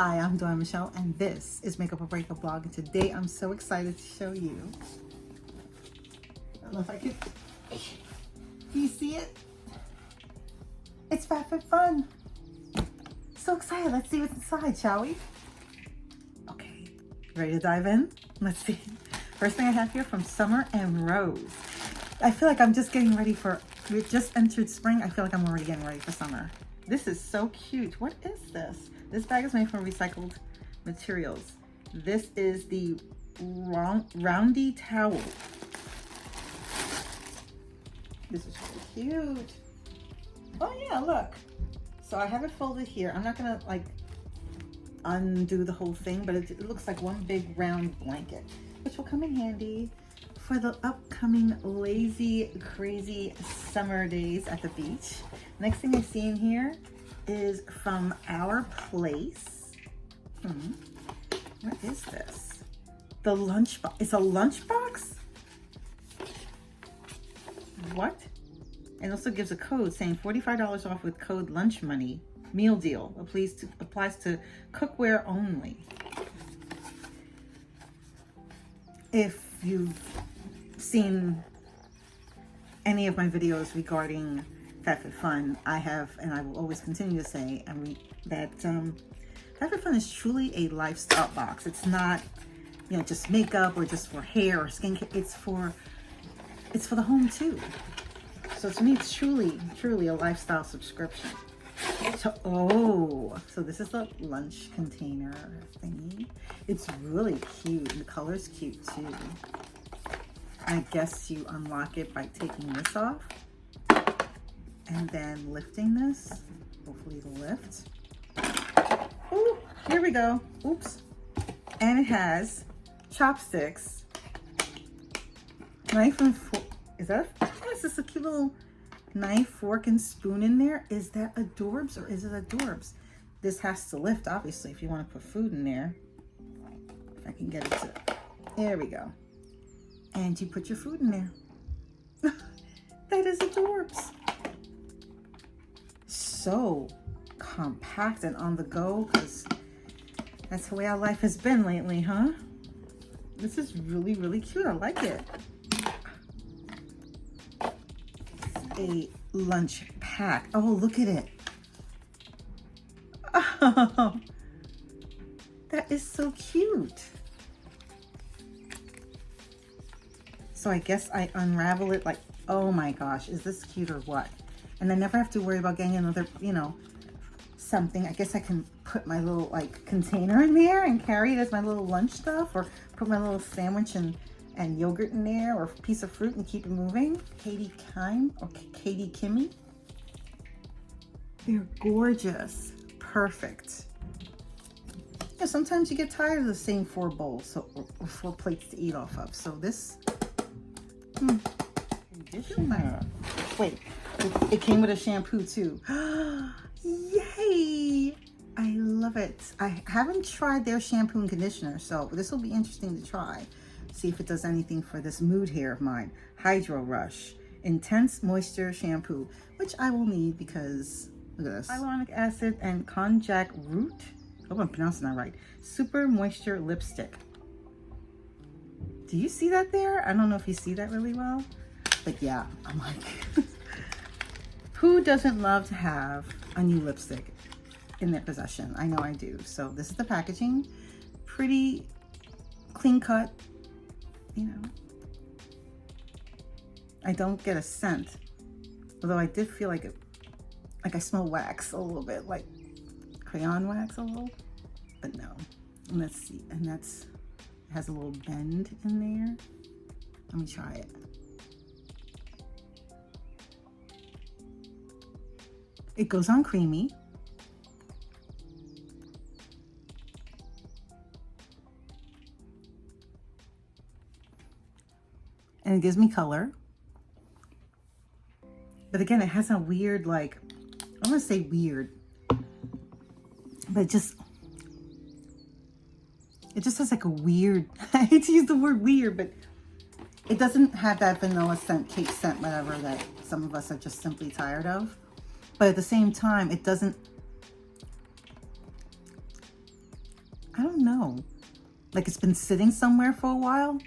Hi, I'm Dawn Michelle, and this is Makeup or Breakup Blog. And today I'm so excited to show you. I don't know if I can. Do you see it? It's FabFitFun. So excited. Let's see what's inside, shall we? Okay, ready to dive in? Let's see. First thing I have here from Summer and Rose. I feel like I'm just getting ready for. We just entered spring. I feel like I'm already getting ready for summer. This is so cute. What is this? This bag is made from recycled materials. This is the roundy towel. This is really cute. Oh yeah, look. So I have it folded here. I'm not gonna like undo the whole thing, but it looks like one big round blanket, which will come in handy for the upcoming lazy, crazy summer days at the beach. Next thing I see in here is from Our Place. What is this? The lunchbox. It's a lunchbox? What? And also gives a code saying $45 off with code lunch money. Meal deal. Applies to cookware only. If you've seen any of my videos regarding FabFitFun, I have, and I will always continue to say, that FabFitFun is truly a lifestyle box. It's not, you know, just makeup or just for hair or skincare. It's for the home too. So to me, it's truly a lifestyle subscription. So this is the lunch container thingy. It's really cute. The color's cute too. I guess you unlock it by taking this off and then lifting this. Hopefully it'll lift. Ooh, here we go. Oops. And it has chopsticks, knife and fork. Is this a cute little knife, fork, and spoon in there? Is that adorbs or is it adorbs? This has to lift, obviously, if you want to put food in there. If I can get it to, there we go. And you put your food in there. That is adorbs. So compact and on the go, because that's the way our life has been lately, huh? This is really cute. I like it. A lunch pack. Oh, look at it. Oh, that is so cute. So I guess I unravel it like, oh my gosh, is this cute or what? And I never have to worry about getting another, you know, something. I guess I can put my little like container in there and carry it as my little lunch stuff, or put my little sandwich and yogurt in there, or a piece of fruit, and keep it moving. Katie Kime or Katie Kimmy. They're gorgeous. Perfect. Yeah, sometimes you get tired of the same 4 bowls or 4 plates to eat off of. So this, wait, it came with a shampoo too. Yay! I love it. I haven't tried their shampoo and conditioner, so this will be interesting to try. See if it does anything for this mood hair of mine. Hydro Rush Intense Moisture Shampoo, which I will need because, look at this. Hyaluronic acid and konjac root. Hope I'm pronouncing that right. Super Moisture Lipstick. Do you see that there? I don't know if you see that really well, but yeah, I'm like, who doesn't love to have a new lipstick in their possession? I know I do. So this is the packaging. Pretty clean cut. You know, I don't get a scent, although I did feel like I smell wax a little bit, like crayon wax a little, but no. And let's see, and it has a little bend in there. Let me try it. It goes on creamy. And it gives me color. But again, it has a weird, like, I want to say weird, but it just has like a weird, I hate to use the word weird, but it doesn't have that vanilla scent, cake scent, whatever, that some of us are just simply tired of. But at the same time, it doesn't, like it's been sitting somewhere for a while.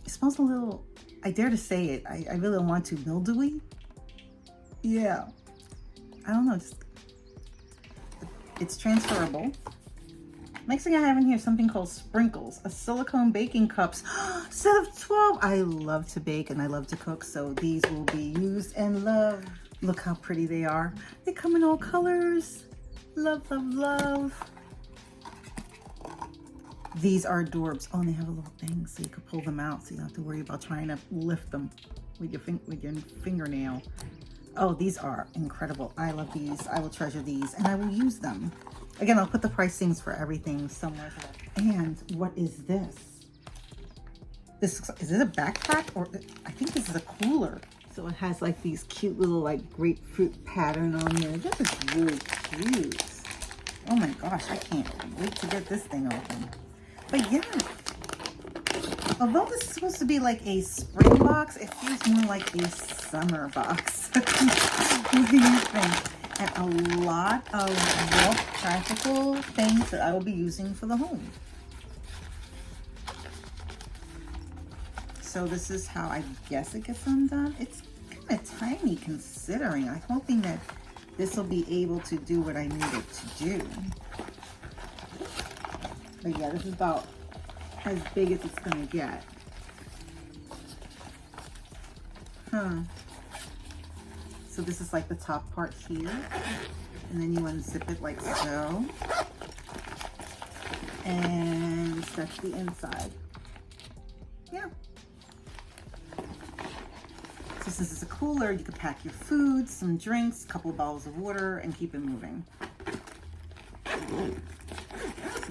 It smells a little, I dare to say it, I really don't want to, mildewy. Yeah, I don't know, just, it's transferable. Next thing I have in here is something called sprinkles, a silicone baking cups, set of 12. I love to bake and I love to cook, so these will be used and loved. Look how pretty they are. They come in all colors. Love, love, love. These are adorbs. Oh, and they have a little thing so you can pull them out, so you don't have to worry about trying to lift them with your fingernail. Oh, these are incredible. I love these. I will treasure these and I will use them. Again, I'll put the pricings for everything somewhere. And what is this? This is it a backpack, or I think this is a cooler. So it has like these cute little like grapefruit pattern on there. This is really cute. Oh my gosh, I can't wait to get this thing open. But yeah, although this is supposed to be like a spring box, it feels more like a summer box. What do you think? And a lot of real practical things that I will be using for the home. So this is how I guess it gets undone. It's kind of tiny considering. I'm hoping that this will be able to do what I need it to do. But yeah, this is about as big as it's gonna get. So this is like the top part here, and then you unzip it like so, and that's the inside. Yeah. So since it's a cooler, you can pack your food, some drinks, a couple of bottles of water, and keep it moving. So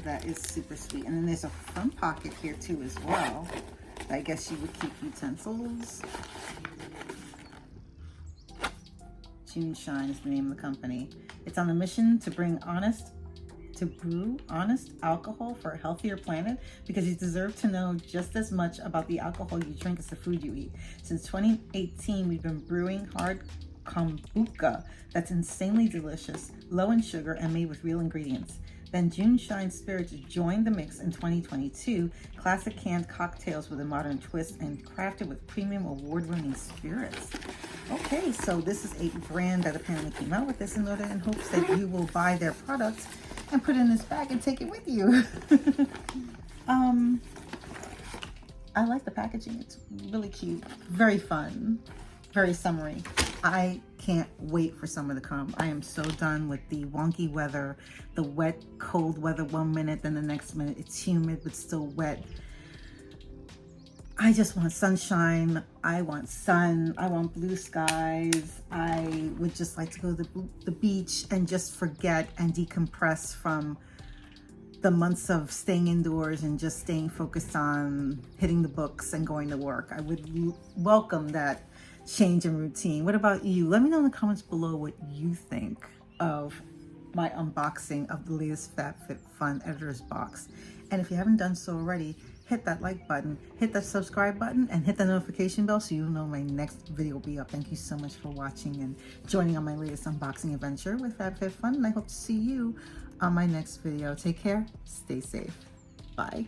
that is super sweet. And then there's a front pocket here too as well. I guess you would keep utensils. Shine is the name of the company. It's on a mission to brew honest alcohol for a healthier planet, because you deserve to know just as much about the alcohol you drink as the food you eat. Since 2018, we've been brewing hard kombucha that's insanely delicious, low in sugar, and made with real ingredients. Then June Shine Spirits joined the mix in 2022, classic canned cocktails with a modern twist and crafted with premium award-winning spirits. Okay, so this is a brand that apparently came out with this in order in hopes that you will buy their products and put it in this bag and take it with you. I like the packaging. It's really cute, very fun, very summery. I can't wait for summer to come. I am so done with the wonky weather, the wet, cold weather 1 minute, then the next minute it's humid but still wet. I just want sunshine. I want sun. I want blue skies. I would just like to go to the beach and just forget and decompress from the months of staying indoors and just staying focused on hitting the books and going to work. I would welcome that change in routine. What about you? Let me know in the comments below what you think of my unboxing of the latest FabFitFun Editors Box. And if you haven't done so already, hit that like button, hit that subscribe button, and hit the notification bell so you'll know my next video will be up. Thank you so much for watching and joining on my latest unboxing adventure with FabFitFun, and I hope to see you on my next video. Take care, stay safe, bye.